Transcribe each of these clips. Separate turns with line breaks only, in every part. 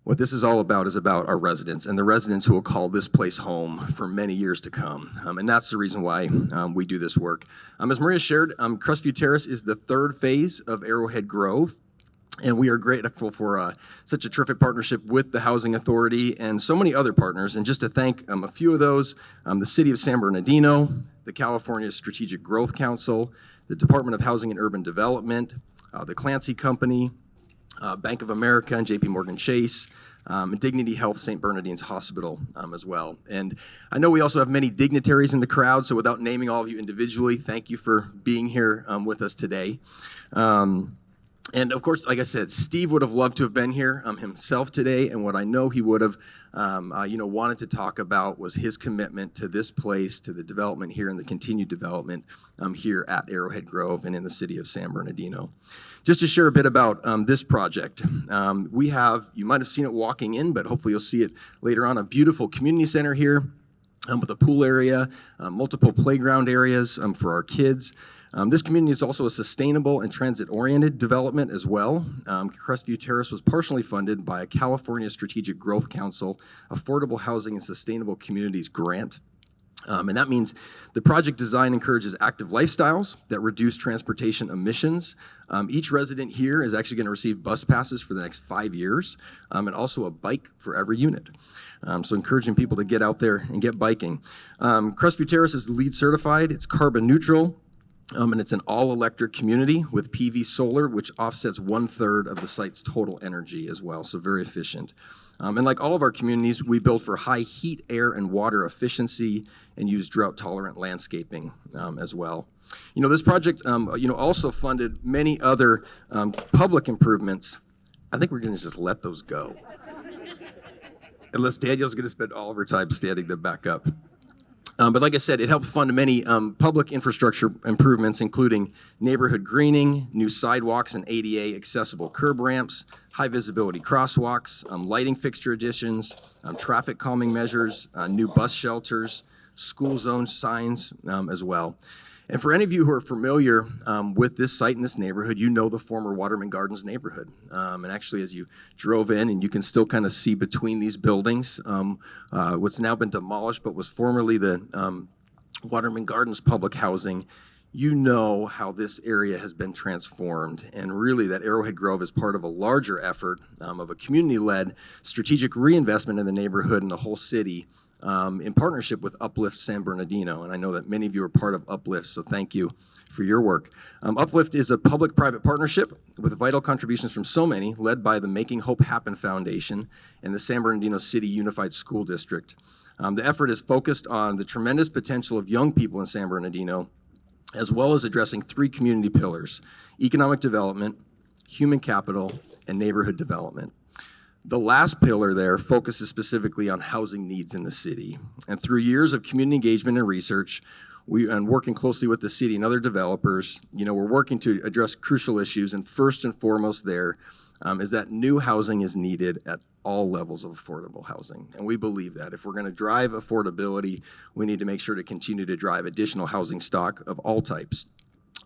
What this is all about is about our residents and the residents who will call this place home for many years to come. And that's the reason why we do this work. As Maria shared, Crestview Terrace is the third phase of Arrowhead Grove. And we are grateful for such a terrific partnership with the Housing Authority and so many other partners. And just to thank a few of those, the City of San Bernardino, the California Strategic Growth Council, the Department of Housing and Urban Development, the CLANCY Company, Bank of America and JP Morgan Chase, Dignity Health St. Bernardine's Hospital as well. And I know we also have many dignitaries in the crowd, so without naming all of you individually, thank you for being here with us today. And of course, like I said, Steve would have loved to have been here himself today, and what I know he would have wanted to talk about was his commitment to this place, to the development here and the continued development here at Arrowhead Grove and in the city of San Bernardino. Just to share a bit about this project, we have, you might have seen it walking in, but hopefully you'll see it later on, a beautiful community center here with a pool area, multiple playground areas for our kids. This community is also a sustainable and transit-oriented development as well. Crestview Terrace was partially funded by a California Strategic Growth Council Affordable Housing and Sustainable Communities grant. And that means the project design encourages active lifestyles that reduce transportation emissions. Each resident here is actually going to receive bus passes for the next 5 years, and also a bike for every unit. So encouraging people to get out there and get biking. Crestview Terrace is LEED certified, it's carbon neutral, and it's an all-electric community with PV solar, which offsets 1/3 of the site's total energy as well, so very efficient. And like all of our communities, we build for high heat, air, and water efficiency and use drought-tolerant landscaping as well. You know, this project also funded many other public improvements. I think we're gonna just let those go. Unless Daniel's gonna spend all of her time standing them back up. But like I said, it helped fund many public infrastructure improvements, including neighborhood greening, new sidewalks and ADA accessible curb ramps, high visibility crosswalks, lighting fixture additions, traffic calming measures, new bus shelters, school zone signs as well. And for any of you who are familiar with this site in this neighborhood, you know the former Waterman Gardens neighborhood. And actually, as you drove in, and you can still kind of see between these buildings, what's now been demolished, but was formerly the Waterman Gardens public housing, you know how this area has been transformed. And really, that Arrowhead Grove is part of a larger effort of a community-led strategic reinvestment in the neighborhood and the whole city, in partnership with Uplift San Bernardino. And I know that many of you are part of Uplift, so thank you for your work. Uplift is a public-private partnership with vital contributions from so many, led by the Making Hope Happen Foundation and the San Bernardino City Unified School District. The effort is focused on the tremendous potential of young people in San Bernardino, as well as addressing 3 community pillars: economic development, human capital, and neighborhood development. The last pillar there focuses specifically on housing needs in the city. And through years of community engagement and research, and working closely with the city and other developers, we're working to address crucial issues. And first and foremost there is that new housing is needed at all levels of affordable housing. And we believe that if we're going to drive affordability, we need to make sure to continue to drive additional housing stock of all types.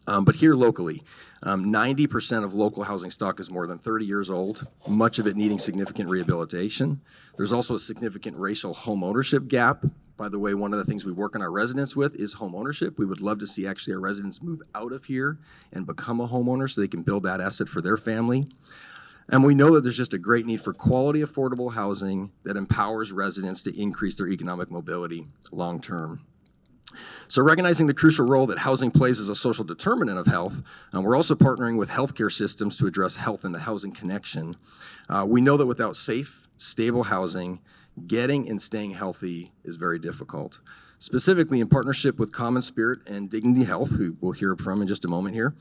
But here locally, 90% of local housing stock is more than 30 years old, much of it needing significant rehabilitation. There's also a significant racial home ownership gap. By the way, one of the things we work on our residents with is home ownership. We would love to see actually our residents move out of here and become a homeowner so they can build that asset for their family. And we know that there's just a great need for quality, affordable housing that empowers residents to increase their economic mobility long term. So recognizing the crucial role that housing plays as a social determinant of health, we're also partnering with healthcare systems to address health and the housing connection. We know that without safe, stable housing, getting and staying healthy is very difficult. Specifically in partnership with Common Spirit and Dignity Health, who we'll hear from in just a moment here,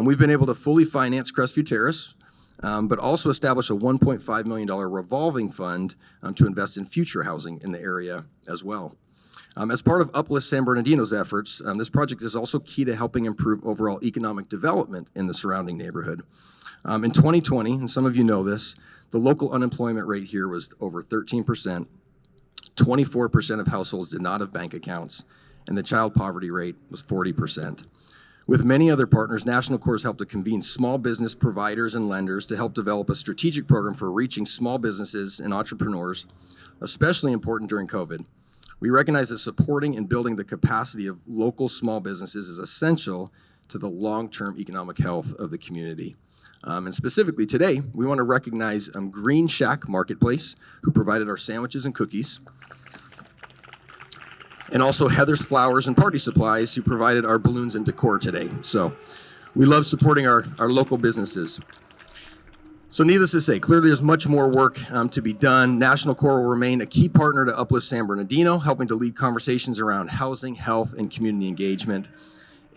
we've been able to fully finance Crestview Terrace, but also establish a $1.5 million revolving fund to invest in future housing in the area as well. As part of Uplift San Bernardino's efforts, this project is also key to helping improve overall economic development in the surrounding neighborhood. In 2020, and some of you know this, the local unemployment rate here was over 13%, 24% of households did not have bank accounts, and the child poverty rate was 40%. With many other partners, National Corps has helped to convene small business providers and lenders to help develop a strategic program for reaching small businesses and entrepreneurs, especially important during COVID. We recognize that supporting and building the capacity of local small businesses is essential to the long-term economic health of the community. And specifically today, we want to recognize Green Shack Marketplace, who provided our sandwiches and cookies, and also Heather's Flowers and Party Supplies, who provided our balloons and decor today. So we love supporting our local businesses. So needless to say, clearly there's much more work to be done. National Corps will remain a key partner to uplift San Bernardino, helping to lead conversations around housing, health, and community engagement.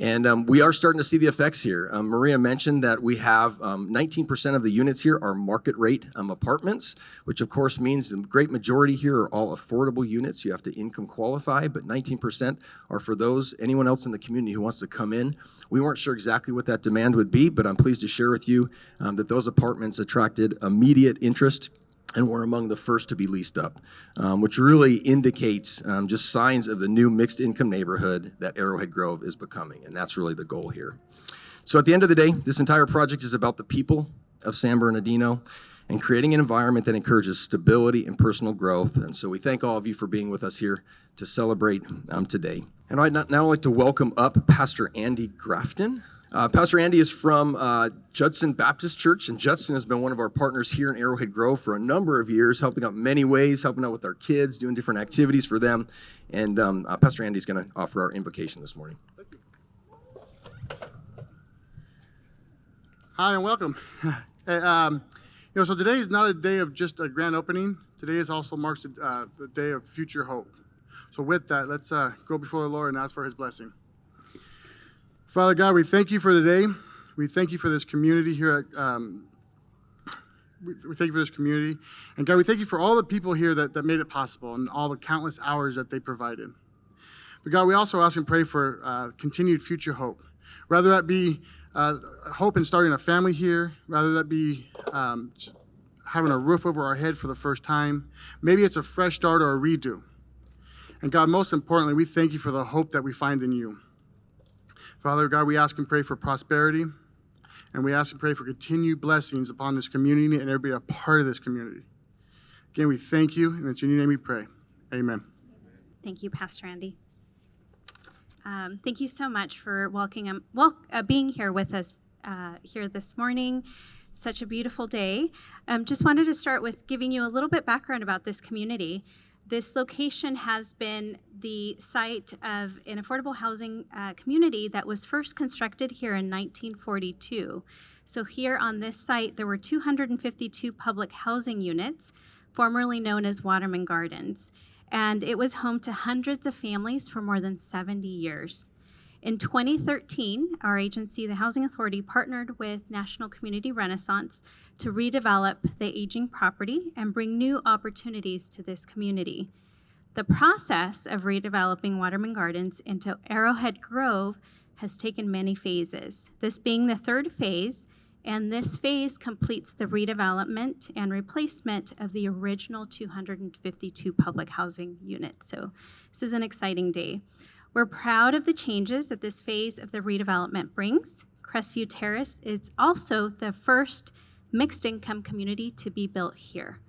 And we are starting to see the effects here. Maria mentioned that we have 19% of the units here are market rate apartments, which of course means the great majority here are all affordable units. You have to income qualify, but 19% are for anyone else in the community who wants to come in. We weren't sure exactly what that demand would be, but I'm pleased to share with you that those apartments attracted immediate interest and were among the first to be leased up, which really indicates just signs of the new mixed income neighborhood that Arrowhead Grove is becoming, and that's really the goal here. So at the end of the day, this entire project is about the people of San Bernardino and creating an environment that encourages stability and personal growth, and so we thank all of you for being with us here to celebrate today. And I'd now like to welcome up Pastor Andy Grafton. Pastor Andy is from Judson Baptist Church, and Judson has been one of our partners here in Arrowhead Grove for a number of years, helping out in many ways, helping out with our kids, doing different activities for them. And Pastor Andy is going to offer our invocation this morning.
Thank you. Hi and welcome. So today is not a day of just a grand opening. Today also marks the day of future hope. So with that, let's go before the Lord and ask for His blessing. Father God, we thank you for today. We thank you for this community here. We thank you for this community. And God, we thank you for all the people here that made it possible and all the countless hours that they provided. But God, we also ask and pray for continued future hope. Rather that be hope in starting a family here, rather that be having a roof over our head for the first time. Maybe it's a fresh start or a redo. And God, most importantly, we thank you for the hope that we find in you. Father God, we ask and pray for prosperity, and we ask and pray for continued blessings upon this community and everybody a part of this community. Again, we thank you, and it's in your name we pray. Amen.
Thank you, Pastor Andy. Thank you so much for being here with us here this morning. Such a beautiful day. Just wanted to start with giving you a little bit background about this community. This location has been the site of an affordable housing community that was first constructed here in 1942. So here on this site, there were 252 public housing units, formerly known as Waterman Gardens, and it was home to hundreds of families for more than 70 years. In 2013, our agency, the Housing Authority, partnered with National Community Renaissance to redevelop the aging property and bring new opportunities to this community. The process of redeveloping Waterman Gardens into Arrowhead Grove has taken many phases, this being the third phase, and this phase completes the redevelopment and replacement of the original 252 public housing units. So this is an exciting day. We're proud of the changes that this phase of the redevelopment brings. Crestview Terrace is also the first mixed income community to be built here,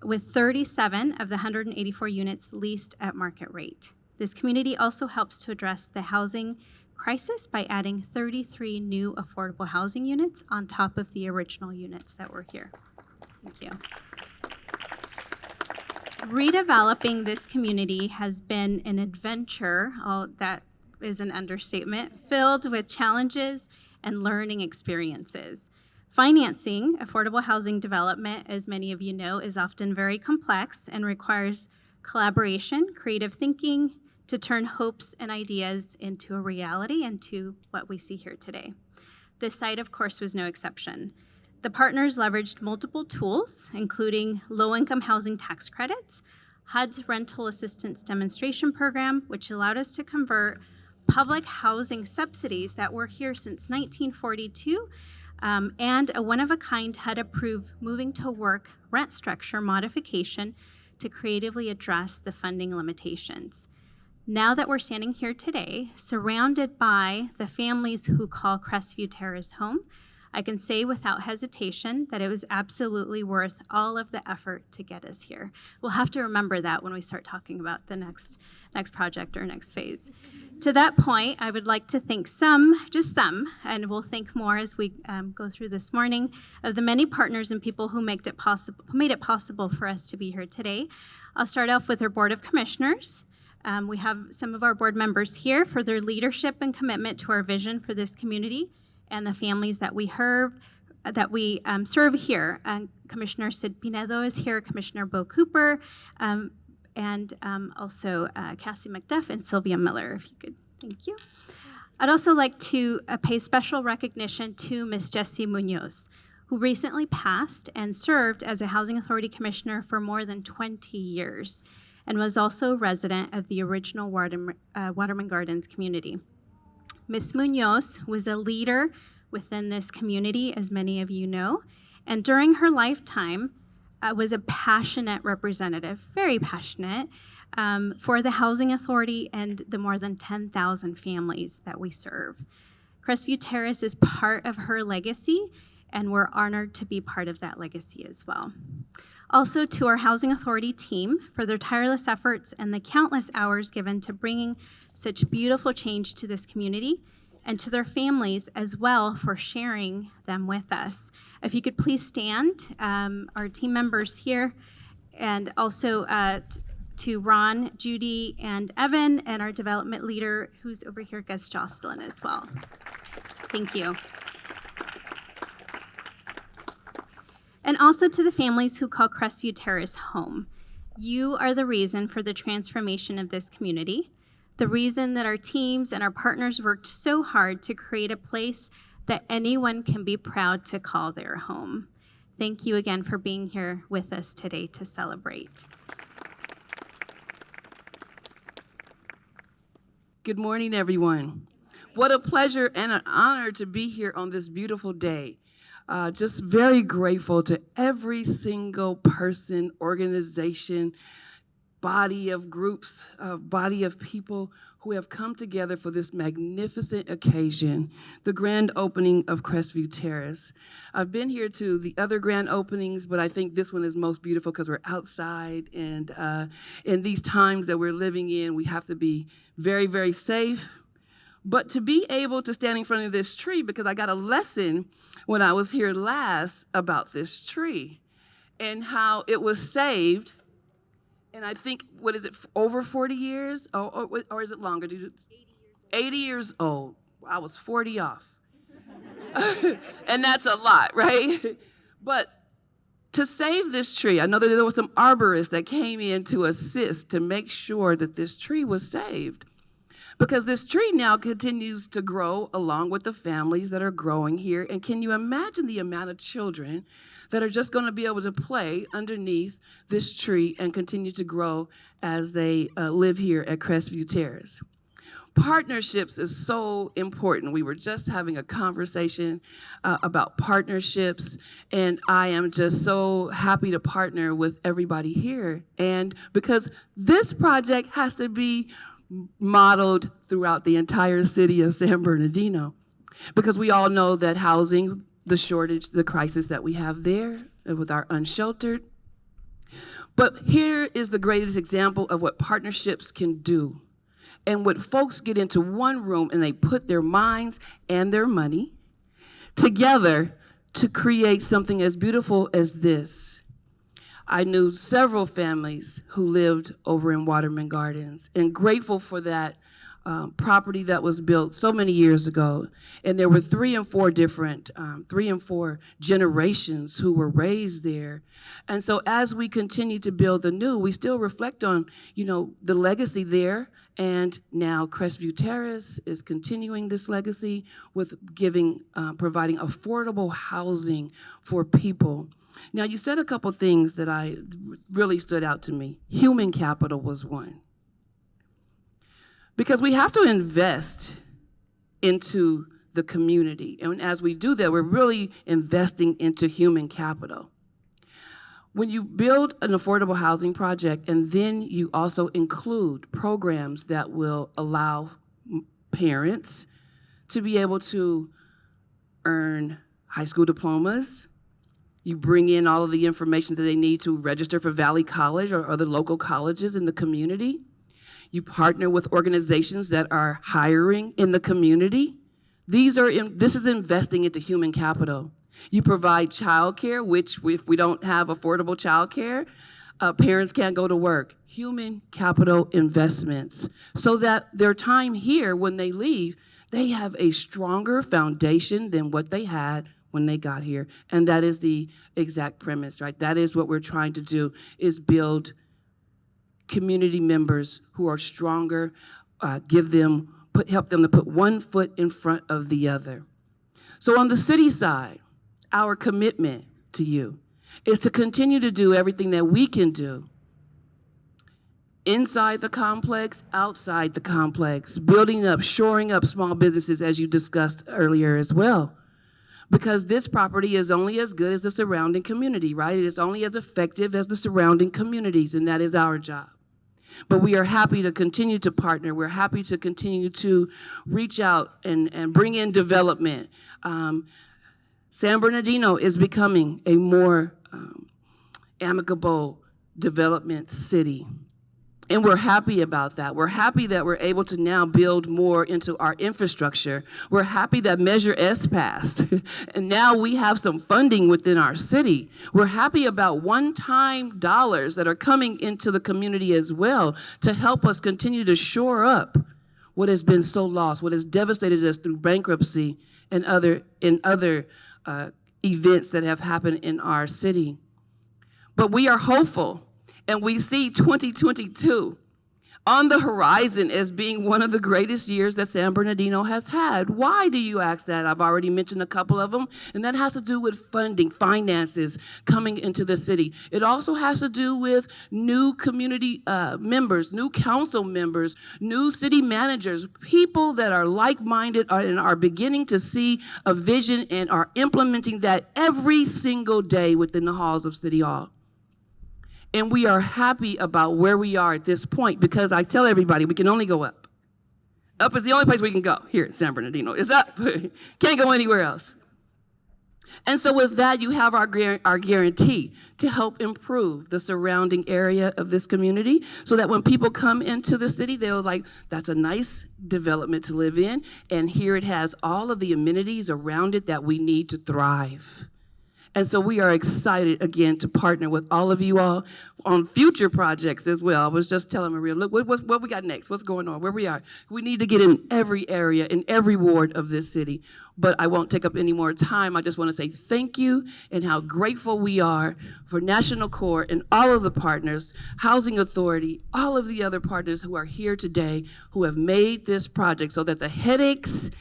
with 37 of the 184 units leased at market rate. This community also helps to address the housing crisis by adding 33 new affordable housing units on top of the original units that were here. Thank you. Redeveloping this community has been an adventure, that is an understatement, filled with challenges and learning experiences. Financing affordable housing development, as many of you know, is often very complex and requires collaboration, creative thinking to turn hopes and ideas into a reality and to what we see here today. This site, of course, was no exception. The partners leveraged multiple tools, including low-income housing tax credits, HUD's rental assistance demonstration program, which allowed us to convert public housing subsidies that were here since 1942, and a one-of-a-kind HUD-approved moving to work rent structure modification to creatively address the funding limitations. Now that we're standing here today, surrounded by the families who call Crestview Terrace home, I can say without hesitation that it was absolutely worth all of the effort to get us here. We'll have to remember that when we start talking about the next project or next phase. To that point, I would like to thank just some, and we'll think more as we go through this morning, of the many partners and people who made it possible for us to be here today. I'll start off with our Board of Commissioners. We have some of our board members here for their leadership and commitment to our vision for this community and the families that we serve here. Commissioner Sid Pinedo is here, Commissioner Bo Cooper, and also Cassie McDuff and Sylvia Miller, if you could, thank you. I'd also like to pay special recognition to Ms. Jessie Munoz, who recently passed and served as a Housing Authority Commissioner for more than 20 years, and was also a resident of the original Waterman Gardens community. Ms. Munoz was a leader within this community, as many of you know, and during her lifetime was a passionate representative, very passionate, for the Housing Authority and the more than 10,000 families that we serve. Crestview Terrace is part of her legacy, and we're honored to be part of that legacy as well. Also to our Housing Authority team for their tireless efforts and the countless hours given to bringing such beautiful change to this community, and to their families as well for sharing them with us. If you could please stand, our team members here, and also to Ron, Judy, and Evan, and our development leader who's over here, Gus Jocelyn as well. Thank you. And also to the families who call Crestview Terrace home. You are the reason for the transformation of this community, the reason that our teams and our partners worked so hard to create a place that anyone can be proud to call their home. Thank you again for being here with us today to celebrate.
Good morning, everyone. What a pleasure and an honor to be here on this beautiful day. Just very grateful to every single person, organization, body of groups, body of people who have come together for this magnificent occasion, the grand opening of Crestview Terrace. I've been here to the other grand openings, but I think this one is most beautiful because we're outside, and in these times that we're living in, we have to be very, very safe. But to be able to stand in front of this tree, because I got a lesson when I was here last about this tree and how it was saved. And I think, what is it, over 40 years? Or is it longer? 80 years old. I was 40 off. And that's a lot, right? But to save this tree, I know that there were some arborists that came in to assist to make sure that this tree was saved. Because this tree now continues to grow along with the families that are growing here. And can you imagine the amount of children that are just going to be able to play underneath this tree and continue to grow as they live here at Crestview Terrace? Partnerships is so important. We were just having a conversation about partnerships, and I am just so happy to partner with everybody here. And because this project has to be modeled throughout the entire city of San Bernardino, because we all know that housing, the shortage, the crisis that we have there with our unsheltered. But here is the greatest example of what partnerships can do. And when folks get into one room and they put their minds and their money together to create something as beautiful as this. I knew several families who lived over in Waterman Gardens, and grateful for that property that was built so many years ago. And there were 3 and 4 generations who were raised there. And so as we continue to build the new, we still reflect on, the legacy there. And now Crestview Terrace is continuing this legacy with providing affordable housing for people. Now, you said a couple things that really stood out to me. Human capital was one. Because we have to invest into the community. And as we do that, we're really investing into human capital. When you build an affordable housing project and then you also include programs that will allow parents to be able to earn high school diplomas, you bring in all of the information that they need to register for Valley College or other local colleges in the community. You partner with organizations that are hiring in the community. This is investing into human capital. You provide childcare, which if we don't have affordable childcare, parents can't go to work. Human capital investments, so that their time here, when they leave, they have a stronger foundation than what they had when they got here. And that is the exact premise, right? That is what we're trying to do, is build community members who are stronger, help them to put one foot in front of the other. So on the city side, our commitment to you is to continue to do everything that we can do inside the complex, outside the complex, building up, shoring up small businesses, as you discussed earlier as well. Because this property is only as good as the surrounding community, right? It is only as effective as the surrounding communities, and that is our job. But we are happy to continue to partner. We're happy to continue to reach out and bring in development. San Bernardino is becoming a more amicable development city. And we're happy about that. We're happy that we're able to now build more into our infrastructure. We're happy that Measure S passed. And now we have some funding within our city. We're happy about one-time dollars that are coming into the community as well to help us continue to shore up what has been so lost, what has devastated us through bankruptcy and other events that have happened in our city. But we are hopeful. And we see 2022 on the horizon as being one of the greatest years that San Bernardino has had. Why do you ask that? I've already mentioned a couple of them, and that has to do with funding, finances coming into the city. It also has to do with new community members, new council members, new city managers, people that are like-minded and are beginning to see a vision and are implementing that every single day within the halls of City Hall. And we are happy about where we are at this point, because I tell everybody we can only go up. Up is the only place we can go here in San Bernardino. Is up. Can't go anywhere else. And so with that, you have our guarantee to help improve the surrounding area of this community, so that when people come into the city, they're like, that's a nice development to live in, and here it has all of the amenities around it that we need to thrive. And so we are excited, again, to partner with all of you all on future projects as well. I was just telling Maria, look, what we got next? What's going on? Where we are? We need to get in every area, in every ward of this city. But I won't take up any more time. I just want to say thank you and how grateful we are for National Corps and all of the partners, Housing Authority, all of the other partners who are here today, who have made this project so that the headaches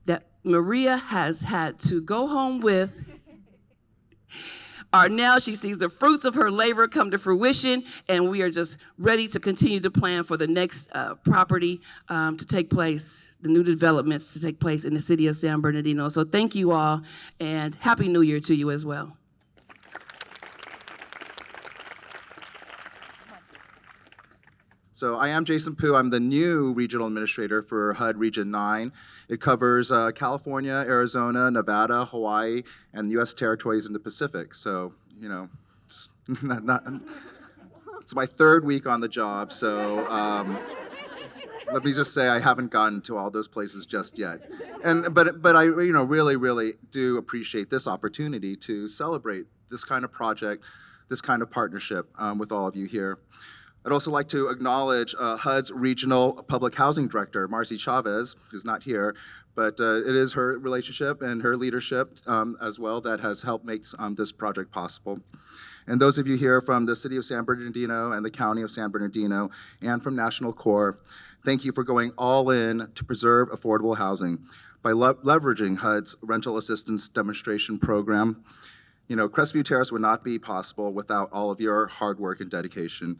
that Maria has had to go home with are now, she sees the fruits of her labor come to fruition, and we are just ready to continue to plan for the next property to take place, the new developments to take place in the city of San Bernardino. So thank you all, and Happy New Year to you as well.
So I am Jason Pooh. I'm the new regional administrator for HUD Region 9. It covers California, Arizona, Nevada, Hawaii, and U.S. territories in the Pacific. So, you know, it's my third week on the job, so let me just say I haven't gotten to all those places just yet. But I really do appreciate this opportunity to celebrate this kind of project, this kind of partnership with all of you here. I'd also like to acknowledge HUD's Regional Public Housing Director, Marcy Chavez, who's not here, but it is her relationship and her leadership as well that has helped make this project possible. And those of you here from the City of San Bernardino and the County of San Bernardino and from National Corps, thank you for going all in to preserve affordable housing by leveraging HUD's Rental Assistance Demonstration Program. You know, Crestview Terrace would not be possible without all of your hard work and dedication.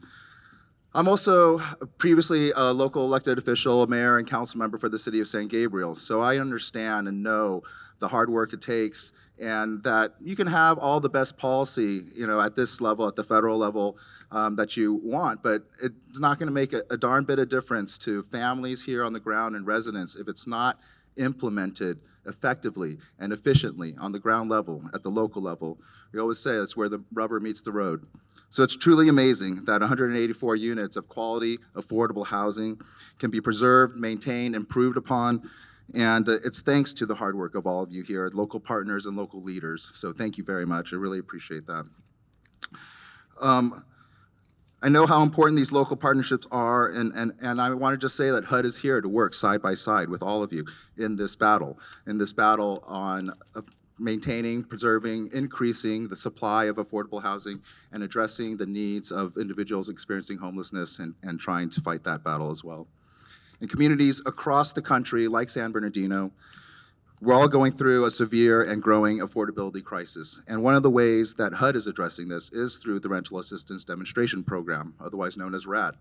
I'm also previously a local elected official, a mayor and council member for the city of San Gabriel, so I understand and know the hard work it takes, and that you can have all the best policy, at this level, at the federal level, that you want, but it's not going to make a darn bit of difference to families here on the ground and residents if it's not implemented effectively and efficiently on the ground level, at the local level. We always say that's where the rubber meets the road. So it's truly amazing that 184 units of quality, affordable housing can be preserved, maintained, improved upon, and it's thanks to the hard work of all of you here, local partners and local leaders. So thank you very much. I really appreciate that. I know how important these local partnerships are, and I want to just say that HUD is here to work side by side with all of you in this battle on maintaining, preserving, increasing the supply of affordable housing, and addressing the needs of individuals experiencing homelessness and trying to fight that battle as well. In communities across the country, like San Bernardino, we're all going through a severe and growing affordability crisis. And one of the ways that HUD is addressing this is through the Rental Assistance Demonstration Program, otherwise known as RAD.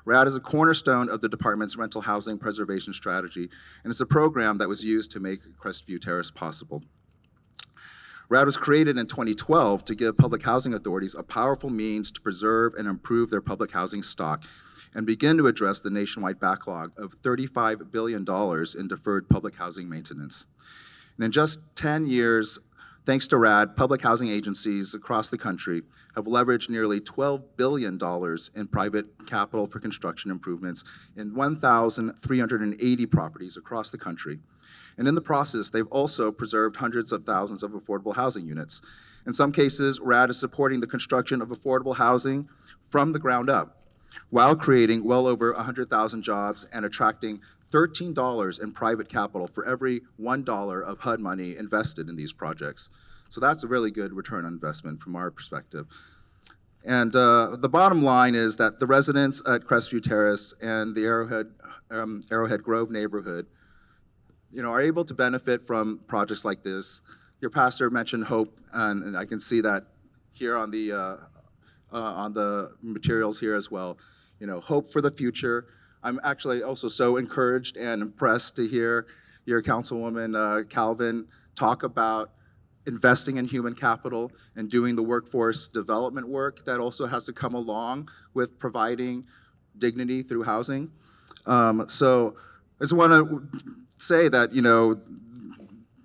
RAD is a cornerstone of the department's rental housing preservation strategy, and it's a program that was used to make Crestview Terrace possible. RAD was created in 2012 to give public housing authorities a powerful means to preserve and improve their public housing stock and begin to address the nationwide backlog of $35 billion in deferred public housing maintenance. And in just 10 years, thanks to RAD, public housing agencies across the country have leveraged nearly $12 billion in private capital for construction improvements in 1,380 properties across the country. And in the process, they've also preserved hundreds of thousands of affordable housing units. In some cases, RAD is supporting the construction of affordable housing from the ground up, while creating well over 100,000 jobs and attracting $13 in private capital for every $1 of HUD money invested in these projects. So that's a really good return on investment from our perspective. And the bottom line is that the residents at Crestview Terrace and the Arrowhead Grove neighborhood are able to benefit from projects like this. Your pastor mentioned hope, and I can see that here on the materials here as well. Hope for the future. I'm actually also so encouraged and impressed to hear your Councilwoman Calvin talk about investing in human capital and doing the workforce development work that also has to come along with providing dignity through housing. So I just want to say that,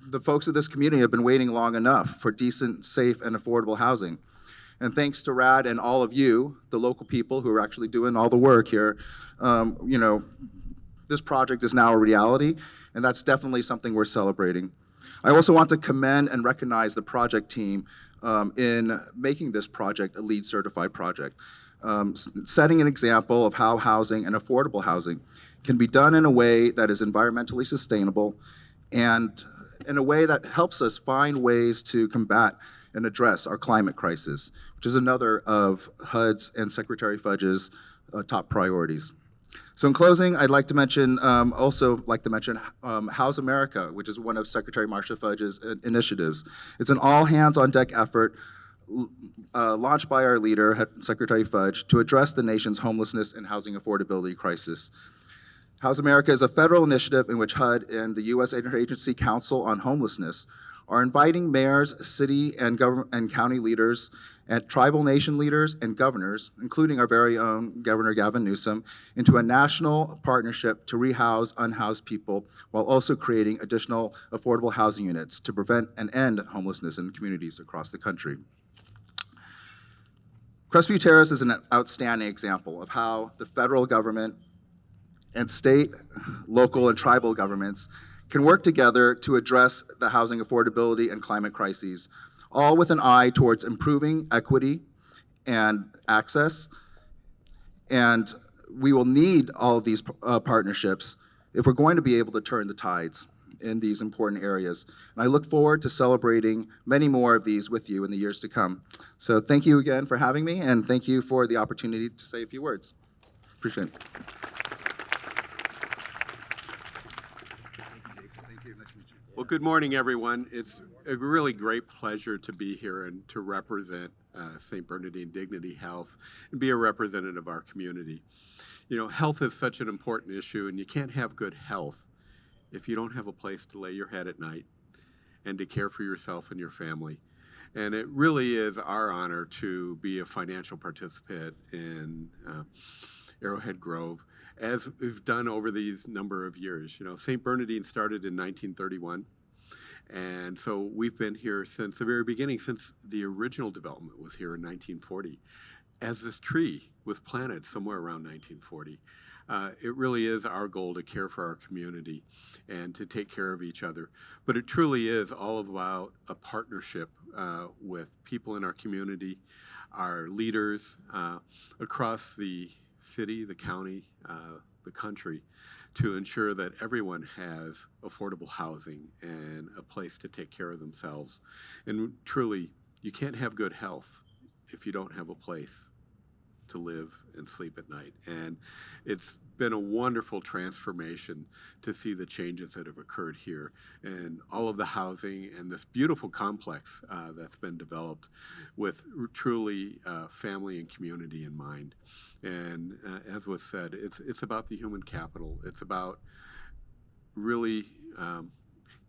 the folks of this community have been waiting long enough for decent, safe, and affordable housing. And thanks to RAD and all of you, the local people who are actually doing all the work here, this project is now a reality, and that's definitely something we're celebrating. I also want to commend and recognize the project team in making this project a LEED certified project, setting an example of how housing and affordable housing can be done in a way that is environmentally sustainable and in a way that helps us find ways to combat and address our climate crisis, which is another of HUD's and Secretary Fudge's top priorities. So in closing, I'd like to mention, House America, which is one of Secretary Marsha Fudge's initiatives. It's an all-hands-on-deck effort launched by our leader, Secretary Fudge, to address the nation's homelessness and housing affordability crisis. House America is a federal initiative in which HUD and the U.S. Interagency Council on Homelessness are inviting mayors, city and county leaders, and tribal nation leaders and governors, including our very own Governor Gavin Newsom, into a national partnership to rehouse unhoused people while also creating additional affordable housing units to prevent and end homelessness in communities across the country. Crestview Terrace is an outstanding example of how the federal government and state, local, and tribal governments can work together to address the housing affordability and climate crises, all with an eye towards improving equity and access. And we will need all of these partnerships if we're going to be able to turn the tides in these important areas. And I look forward to celebrating many more of these with you in the years to come. So thank you again for having me, and thank you for the opportunity to say a few words. Appreciate it.
Well, good morning, everyone. It's a really great pleasure to be here and to represent St. Bernardine Dignity Health and be a representative of our community. Health is such an important issue, and you can't have good health if you don't have a place to lay your head at night. and to care for yourself and your family. And it really is our honor to be a financial participant in Arrowhead Grove, as we've done over these number of years. You know, St. Bernardine started in 1931. And so we've been here since the very beginning, since the original development was here in 1940. As this tree was planted somewhere around 1940. It really is our goal to care for our community and to take care of each other. But it truly is all about a partnership with people in our community, our leaders across the city, the county, the country, to ensure that everyone has affordable housing and a place to take care of themselves. And truly, you can't have good health if you don't have a place to live and sleep at night. And it's been a wonderful transformation to see the changes that have occurred here and all of the housing and this beautiful complex that's been developed with truly family and community in mind. And as was said, it's about the human capital. It's about really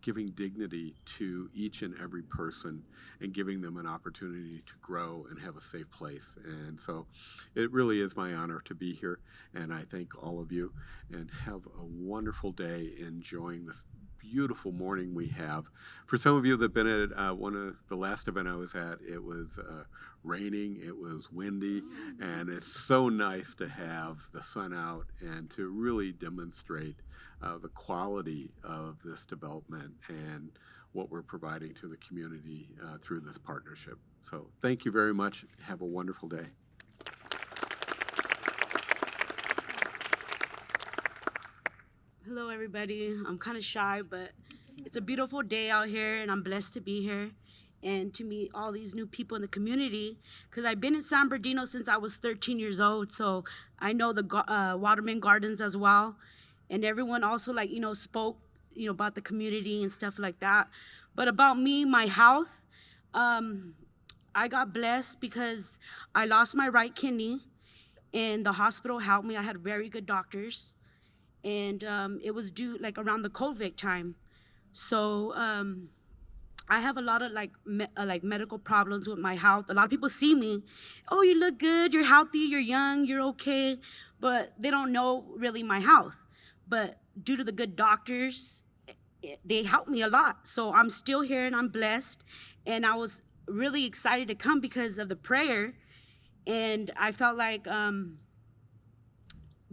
giving dignity to each and every person and giving them an opportunity to grow and have a safe place. And so it really is my honor to be here, and I thank all of you, and have a wonderful day enjoying this beautiful morning we have. For some of you that have been at one of the last event I was at, it was raining, it was windy, and it's so nice to have the sun out and to really demonstrate the quality of this development and what we're providing to the community through this partnership. So thank you very much. Have a wonderful day.
Hello, everybody. I'm kind of shy, but it's a beautiful day out here, and I'm blessed to be here and to meet all these new people in the community, because I've been in San Bernardino since I was 13 years old, so I know the Waterman Gardens as well. And everyone also, like, spoke, about the community and stuff like that. But about me, my health, I got blessed because I lost my right kidney, and the hospital helped me. I had very good doctors, and it was due like around the COVID time. So I have a lot of like medical problems with my health. A lot of people see me, oh, you look good, you're healthy, you're young, you're okay, but they don't know really my health. But due to the good doctors, they helped me a lot. So I'm still here and I'm blessed. And I was really excited to come because of the prayer. And I felt like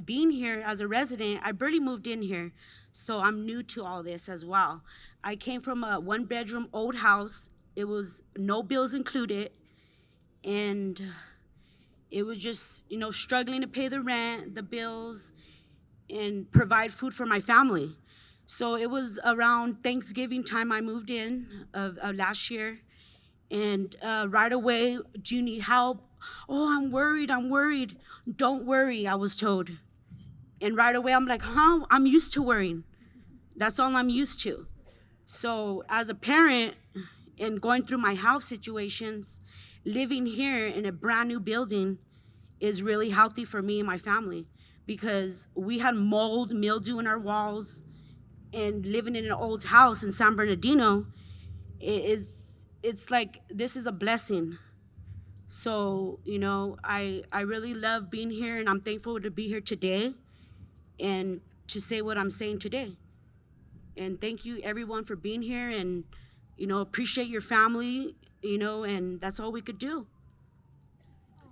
being here as a resident, I barely moved in here. So I'm new to all this as well. I came from a 1-bedroom old house. It was no bills included. And it was just, struggling to pay the rent, the bills, and provide food for my family. So it was around Thanksgiving time I moved in of last year. And right away, do you need help? Oh, I'm worried. Don't worry, I was told. And right away, I'm like, I'm used to worrying. That's all I'm used to. So as a parent and going through my health situations, living here in a brand new building is really healthy for me and my family, because we had mold, mildew in our walls, and living in an old house in San Bernardino, it's like, this is a blessing. So, I really love being here, and I'm thankful to be here today and to say what I'm saying today. And thank you everyone for being here, and, appreciate your family, and that's all we could do.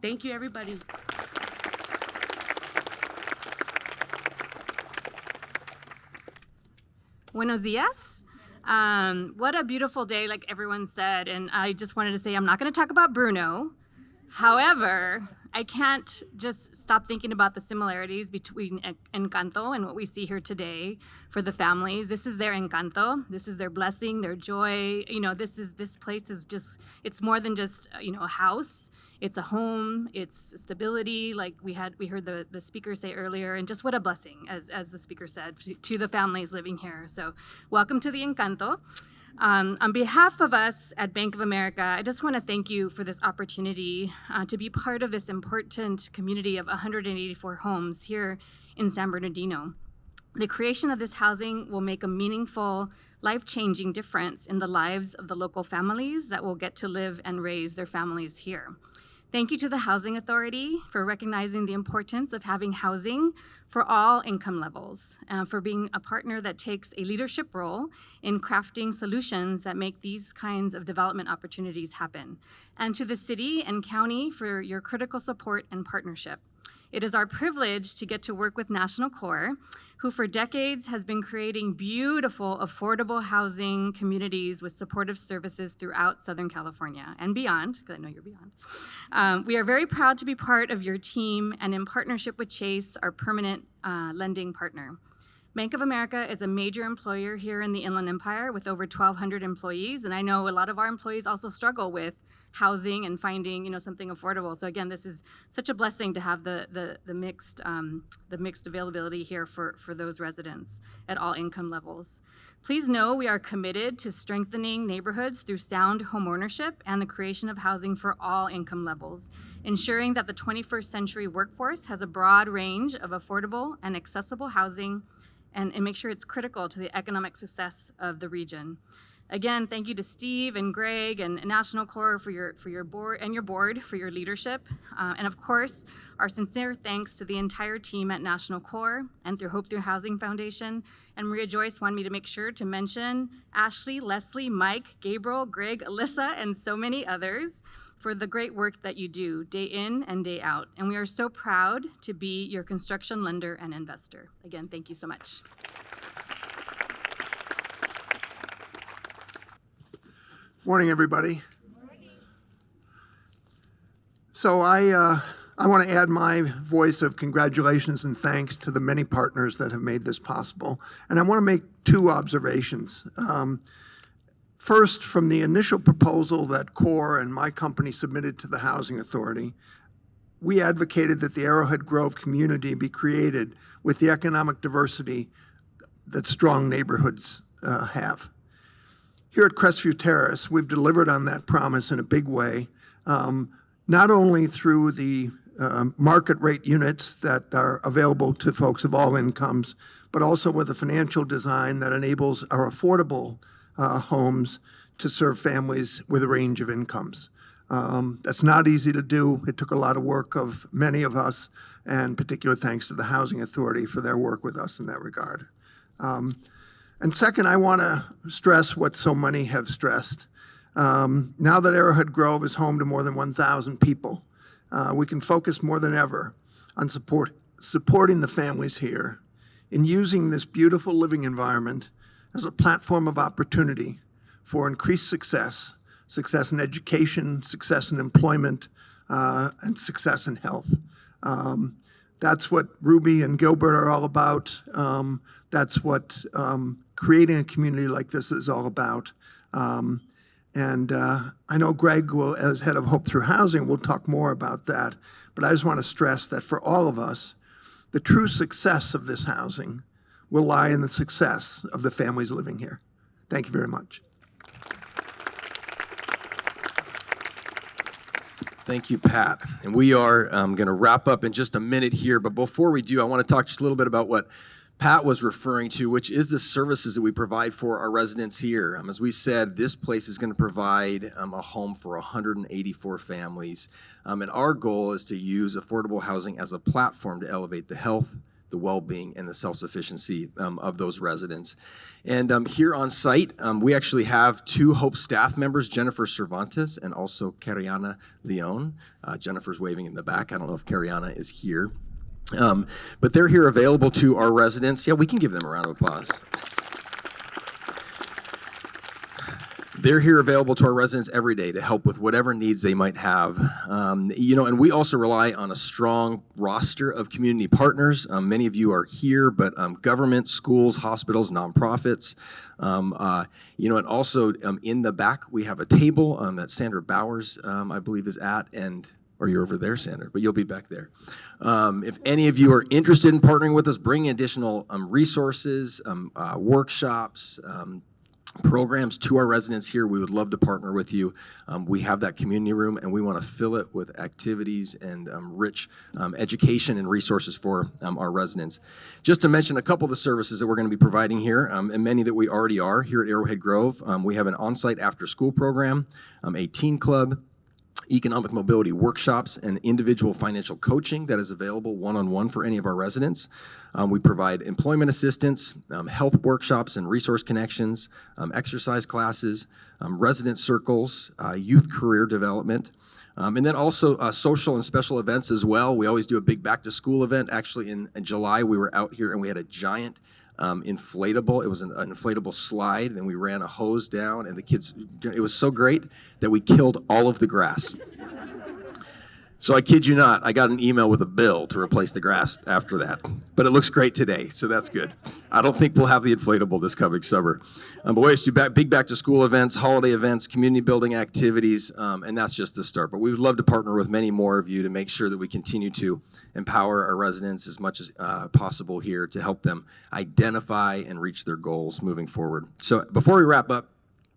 Thank you, everybody.
Buenos dias. What a beautiful day, like everyone said. And I just wanted to say, I'm not going to talk about Bruno. However, I can't just stop thinking about the similarities between Encanto and what we see here today for the families. This is their Encanto. This is their blessing, their joy. This place is just, it's more than just, a house. It's a home, it's stability, like we heard the speaker say earlier, and just what a blessing, as the speaker said, to the families living here. So welcome to the Encanto. On behalf of us at Bank of America, I just want to thank you for this opportunity to be part of this important community of 184 homes here in San Bernardino. The creation of this housing will make a meaningful, life-changing difference in the lives of the local families that will get to live and raise their families here. Thank you to the Housing Authority for recognizing the importance of having housing for all income levels, for being a partner that takes a leadership role in crafting solutions that make these kinds of development opportunities happen, and to the city and county for your critical support and partnership. It is our privilege to get to work with National Corps, who for decades has been creating beautiful, affordable housing communities with supportive services throughout Southern California and beyond, because I know you're beyond. We are very proud to be part of your team and in partnership with Chase, our permanent lending partner. Bank of America is a major employer here in the Inland Empire with over 1,200 employees, and I know a lot of our employees also struggle with housing and finding, something affordable. So again, this is such a blessing to have the mixed availability here for those residents at all income levels. Please know we are committed to strengthening neighborhoods through sound homeownership and the creation of housing for all income levels, ensuring that the 21st century workforce has a broad range of affordable and accessible housing, and make sure it's critical to the economic success of the region. Again, thank you to Steve and Greg and National Corps for your board for your leadership, and of course, our sincere thanks to the entire team at National Corps and through Hope Through Housing Foundation. And Maria Joyce wanted me to make sure to mention Ashley, Leslie, Mike, Gabriel, Greg, Alyssa, and so many others for the great work that you do day in and day out. And we are so proud to be your construction lender and investor. Again, thank you so much.
Morning, everybody. So I want to add my voice of congratulations and thanks to the many partners that have made this possible. And I want to make two observations. First, from the initial proposal that CORE and my company submitted to the Housing Authority, we advocated that the Arrowhead Grove community be created with the economic diversity that strong neighborhoods have. Here at Crestview Terrace, we've delivered on that promise in a big way, not only through the market rate units that are available to folks of all incomes, but also with a financial design that enables our affordable homes to serve families with a range of incomes. That's not easy to do. It took a lot of work of many of us, and particular thanks to the Housing Authority for their work with us in that regard. And second, I want to stress what so many have stressed. Now that Arrowhead Grove is home to more than 1,000 people, we can focus more than ever on supporting the families here in using this beautiful living environment as a platform of opportunity for increased success in education, success in employment, and success in health. That's what RUBI and Gilbert are all about. That's what creating a community like this is all about. And I know Greg will, as head of Hope Through Housing, will talk more about that. But I just want to stress that for all of us, the true success of this housing will lie in the success of the families living here. Thank you very much.
Thank you, Pat. And we are going to wrap up in just a minute here. But before we do, I want to talk just a little bit about what Pat was referring to, which is the services that we provide for our residents here. As we said, this place is going to provide a home for 184 families. And our goal is to use affordable housing as a platform to elevate the health, the well-being, and the self-sufficiency of those residents. And here on site, we actually have two Hope staff members, Jennifer Cervantes and also Cariana Leon. Jennifer's waving in the back. I don't know if Cariana is here. But they're here available to our residents. Yeah, we can give them a round of applause. They're here available to our residents every day to help with whatever needs they might have. And we also rely on a strong roster of community partners. Many of you are here, but government, schools, hospitals, nonprofits. And also in the back, we have a table that Sandra Bowers, I believe, is at, or you're over there, Sandra, but you'll be back there. If any of you are interested in partnering with us, bring additional resources, workshops, programs to our residents here, we would love to partner with you. We have that community room, and we want to fill it with activities and rich education and resources for our residents. Just to mention a couple of the services that we're going to be providing here, and many that we already are here at Arrowhead Grove. We have an on-site after-school program, a teen club, economic mobility workshops, and individual financial coaching that is available one-on-one for any of our residents. We provide employment assistance, health workshops and resource connections, exercise classes, resident circles, youth career development, and then also social and special events as well. We always do a big back-to-school event. Actually, in July, we were out here and we had a giant inflatable. It was an inflatable slide, and we ran a hose down, and the kids, it was so great that we killed all of the grass. So I kid you not, I got an email with a bill to replace the grass after that. But it looks great today, so that's good. I don't think we'll have the inflatable this coming summer. But we always do big back-to-school events, holiday events, community building activities, and that's just the start. But we would love to partner with many more of you to make sure that we continue to empower our residents as much as possible here to help them identify and reach their goals moving forward. So before we wrap up,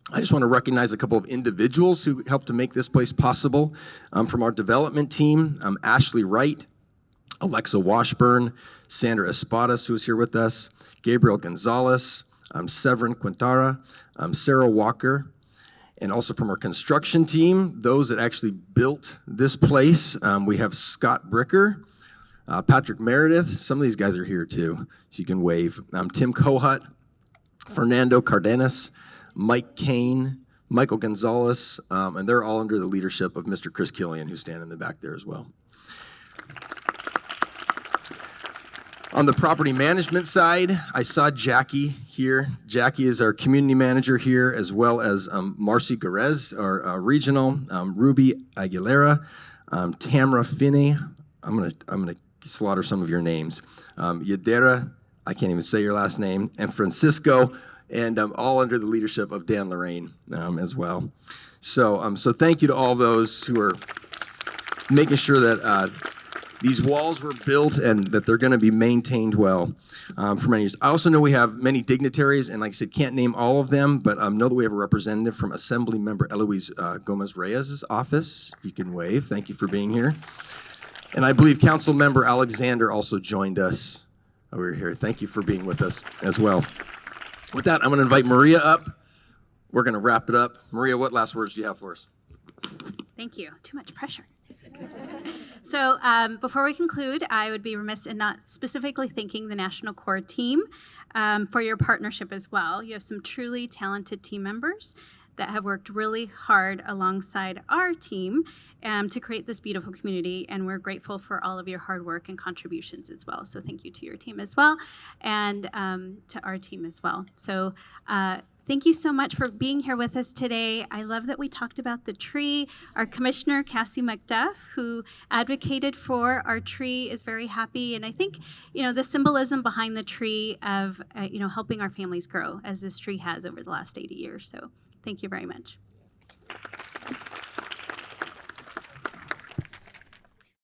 I just want to recognize a couple of individuals who helped to make this place possible. From our development team, Ashley Wright, Alexa Washburn, Sandra Espadas, who is here with us, Gabriel Gonzalez, Severin Quintara, Sarah Walker, and also from our construction team, those that actually built this place, we have Scott Bricker, Patrick Meredith. Some of these guys are here too, so you can wave. Tim Kohut, Fernando Cardenas, Mike Kane, Michael Gonzalez, and they're all under the leadership of Mr. Chris Killian, who's standing in the back there as well. On the property management side, I saw Jackie here. Jackie is our community manager here, as well as Marcy Garez, our regional, Ruby Aguilera, Tamara Finney. I'm gonna slaughter some of your names. Yadera, I can't even say your last name, and Francisco, and all under the leadership of Dan Lorraine as well. So thank you to all those who are making sure that these walls were built and that they're going to be maintained well for many years. I also know we have many dignitaries, and like I said, can't name all of them, but know that we have a representative from Assembly Member Eloise Gomez-Reyes' office. You can wave. Thank you for being here. And I believe Council Member Alexander also joined us over here. Thank you for being with us as well. With that, I'm going to invite Maria up. We're going to wrap it up. Maria, what last words do you have for us?
Thank you. Too much pressure. So before we conclude, I would be remiss in not specifically thanking the National Core team for your partnership as well. You have some truly talented team members that have worked really hard alongside our team to create this beautiful community, and we're grateful for all of your hard work and contributions as well. So thank you to your team as well, and to our team as well. So thank you so much for being here with us today. I love that we talked about the tree. Our Commissioner, Cassie McDuff, who advocated for our tree, is very happy. And I think, the symbolism behind the tree of, helping our families grow, as this tree has over the last 80 years. So thank you very much.